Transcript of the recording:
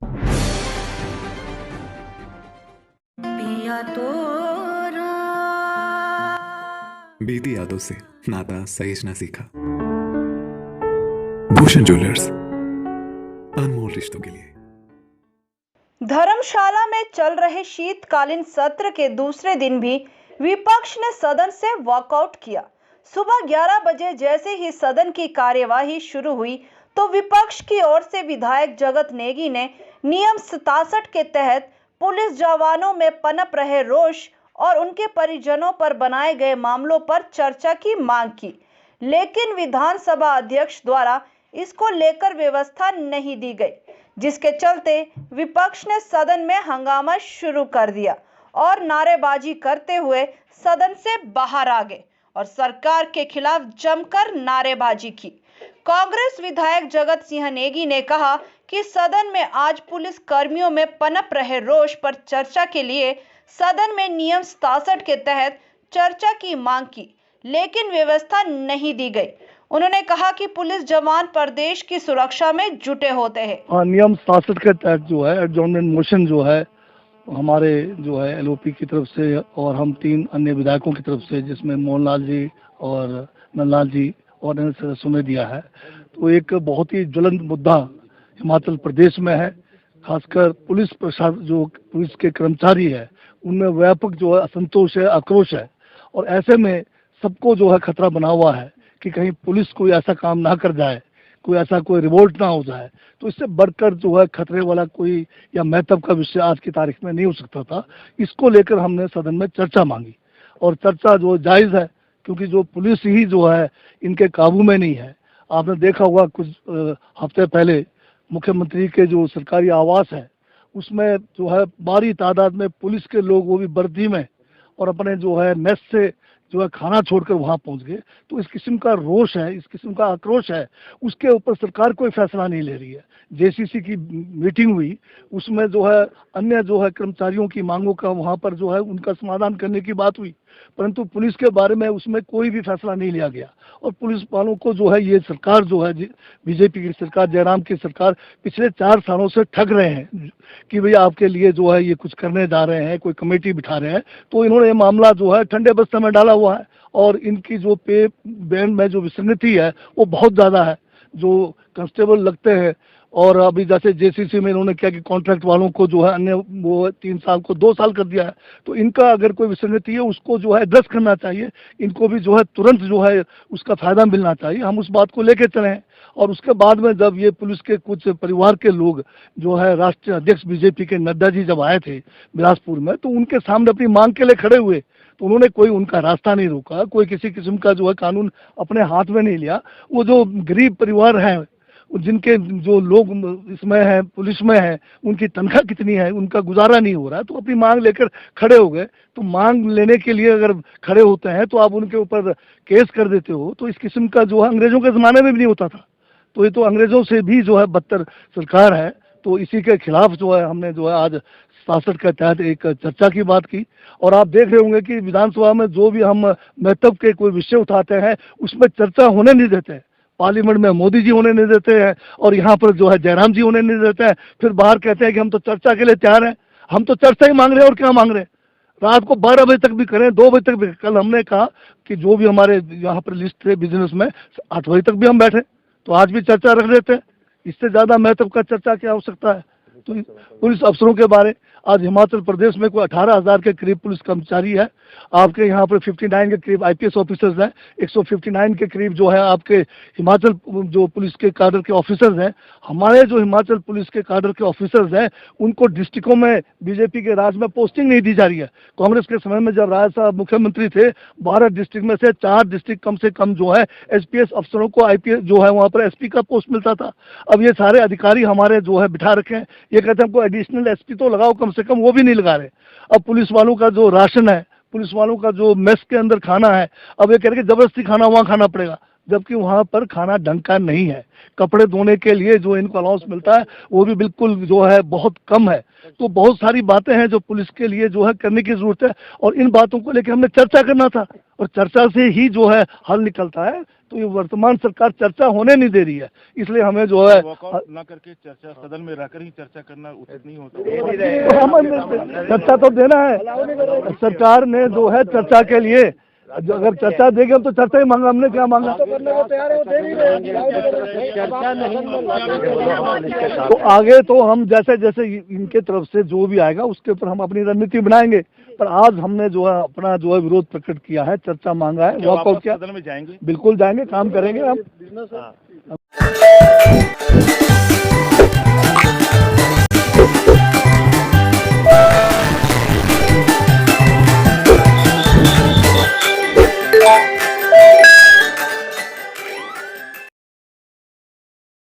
पिया तोरा बीती यादों से नाता सहेजना सीखा। भूषण ज्वेलर्स, अनमोल रिश्तों के लिए। धर्मशाला में चल रहे शीतकालीन सत्र के दूसरे दिन भी विपक्ष ने सदन से वॉकआउट किया। सुबह 11 बजे जैसे ही सदन की कार्यवाही शुरू हुई तो विपक्ष की ओर से विधायक जगत नेगी ने नियम 67 के तहत पुलिस जवानों में पनप रहे रोष और उनके परिजनों पर बनाए गए मामलों पर चर्चा की मांग की, लेकिन विधानसभा अध्यक्ष द्वारा इसको लेकर व्यवस्था नहीं दी गई, जिसके चलते विपक्ष ने सदन में हंगामा शुरू कर दिया और नारेबाजी करते हुए सदन से बाहर आ गए और सरकार के खिलाफ जमकर नारेबाजी की। कांग्रेस विधायक जगत सिंह नेगी ने कहा कि सदन में आज पुलिस कर्मियों में पनप रहे रोष पर चर्चा के लिए सदन में नियम 67 के तहत चर्चा की मांग की, लेकिन व्यवस्था नहीं दी गई। उन्होंने कहा कि पुलिस जवान प्रदेश की सुरक्षा में जुटे होते हैं। नियम 67 के तहत जो है एडजॉर्नमेंट मोशन जो है हमारे जो है एलओपी की तरफ से और हम 3 अन्य विधायकों की तरफ से, जिसमें मोहनलाल जी और नंदलाल जी और अन्य सदस्यों ने दिया है, तो एक बहुत ही ज्वलंत मुद्दा हिमाचल प्रदेश में है। खासकर पुलिस प्रशासन, जो पुलिस के कर्मचारी है, उनमें व्यापक जो है असंतोष है, आक्रोश है और ऐसे में सबको जो है खतरा बना हुआ है कि कहीं पुलिस कोई ऐसा काम ना कर जाए, कोई रिवोल्ट ना हो जाए। तो इससे बढ़कर जो है खतरे वाला कोई या महत्व का विषय आज की तारीख में नहीं हो सकता था। इसको लेकर हमने सदन में चर्चा मांगी और चर्चा जो जायज़ है, क्योंकि जो पुलिस ही जो है इनके काबू में नहीं है। आपने देखा होगा कुछ हफ्ते पहले मुख्यमंत्री के जो सरकारी आवास है, उसमें जो है भारी तादाद में पुलिस के लोग, वो भी वर्दी में, और अपने जो है मेस से जो है खाना छोड़कर वहां पहुंच गए। तो इस किस्म का रोष है, इस किस्म का आक्रोश है, उसके ऊपर सरकार कोई फैसला नहीं ले रही है। जेसीसी की मीटिंग हुई, उसमें जो है अन्य जो है कर्मचारियों की मांगों का वहां पर जो है उनका समाधान करने की बात हुई, परंतु पुलिस के बारे में उसमें कोई भी फैसला नहीं लिया गया। और पुलिस वालों को जो है ये सरकार जो है बीजेपी की सरकार, जयराम की सरकार, पिछले 4 सालों से ठग रहे हैं कि भैया आपके लिए जो है ये कुछ करने जा रहे हैं, कोई कमेटी बिठा रहे हैं। तो इन्होंने ये मामला जो है ठंडे बस्ते में डाला हुआ है और इनकी जो पे बैंड में जो विसंगति है वो बहुत ज़्यादा है। जो कांस्टेबल लगते हैं, और अभी जैसे जेसीसी में इन्होंने क्या कि कॉन्ट्रैक्ट वालों को जो है अन्य वो 3 साल को 2 साल कर दिया है। तो इनका अगर कोई विसंगति है उसको जो है एड्रेस करना चाहिए, इनको भी जो है तुरंत जो है उसका फायदा मिलना चाहिए। हम उस बात को लेके चले हैं। और उसके बाद में जब ये पुलिस के कुछ परिवार के लोग जो है राष्ट्रीय अध्यक्ष बीजेपी के नड्डा जी जब आए थे बिलासपुर में, तो उनके सामने अपनी मांग के लिए खड़े हुए, तो उन्होंने कोई उनका रास्ता नहीं रोका, कोई किसी किस्म का जो है कानून अपने हाथ में नहीं लिया। वो जो गरीब परिवार हैं, जिनके जो लोग इसमें हैं, पुलिस में हैं, उनकी तनख्वाह कितनी है, उनका गुजारा नहीं हो रहा है, तो अपनी मांग लेकर खड़े हो गए। तो मांग लेने के लिए अगर खड़े होते हैं तो आप उनके ऊपर केस कर देते हो। तो इस किस्म का जो है अंग्रेजों के ज़माने में भी नहीं होता था। तो ये तो अंग्रेजों से भी जो है बदतर सरकार है। तो इसी के खिलाफ जो है हमने जो है आज 67 के तहत एक चर्चा की बात की। और आप देख रहे होंगे कि विधानसभा में जो भी हम महत्व के कोई विषय उठाते हैं उसमें चर्चा होने नहीं देते। पार्लियामेंट में मोदी जी होने नहीं देते हैं और यहाँ पर जो है जयराम जी होने नहीं देते हैं। फिर बाहर कहते हैं कि हम तो चर्चा के लिए तैयार हैं। हम तो चर्चा ही मांग रहे हैं, और क्या मांग रहे हैं। रात को 12 बजे तक भी करें, 2 बजे तक भी। कल हमने कहा कि जो भी हमारे यहाँ पर लिस्ट थे बिजनेस में, 8 बजे तक भी हम बैठे, तो आज भी चर्चा रख देते हैं। इससे ज़्यादा महत्व का चर्चा क्या हो सकता है। तो पुलिस अफसरों के बारे, आज हिमाचल प्रदेश में कोई 18,000 के करीब पुलिस कर्मचारी है। आपके यहाँ पर 59 के करीब आईपीएस ऑफिसर्स हैं, 159 के करीब जो है आपके हिमाचल जो पुलिस के काडर के ऑफिसर्स हैं। हमारे जो हिमाचल पुलिस के काडर के ऑफिसर्स हैं, उनको डिस्ट्रिक्टों में बीजेपी के राज में पोस्टिंग नहीं दी जा रही है। कांग्रेस के समय में जब राय साहब मुख्यमंत्री थे, 12 डिस्ट्रिक्ट में से 4 डिस्ट्रिक्ट कम से कम जो है एसपीएस अफसरों को आईपीएस जो है वहाँ पर एसपी का पोस्ट मिलता था। अब ये सारे अधिकारी हमारे जो है बिठा रखे हैं। ये कहते हैं हमको एडिशनल एसपी तो लगाओ कम से कम, वो भी नहीं लगा रहे। अब पुलिस वालों का जो राशन है, पुलिस वालों का जो मेस के अंदर खाना है, अब ये कह रहे कि जबरदस्ती खाना वहाँ खाना पड़ेगा, जबकि वहाँ पर खाना ढंग का नहीं है। कपड़े धोने के लिए जो इनको अलाउंस मिलता है वो भी बिल्कुल जो है बहुत कम है। तो बहुत सारी बातें हैं जो पुलिस के लिए जो है करने की जरूरत है, और इन बातों को लेकर हमने चर्चा करना था, और चर्चा से ही जो है हल निकलता है। तो ये वर्तमान सरकार चर्चा होने नहीं दे रही है, इसलिए हमें जो है वॉकआउट न करके चर्चा सदन में रहकर ही चर्चा करना उचित नहीं होता। चर्चा तो देना है, सरकार ने जो है चर्चा के लिए अगर चर्चा देगी हम तो चर्चा ही मांगा, हमने क्या मांगा तो आगे तो हम जैसे जैसे इनके तरफ से जो भी आएगा उसके ऊपर हम अपनी रणनीति बनाएंगे, पर आज हमने जो है अपना जो है विरोध प्रकट किया है, चर्चा मांगा है, वॉकआउट किया, सदन में जाएंगे, बिल्कुल जाएंगे, काम करेंगे हम।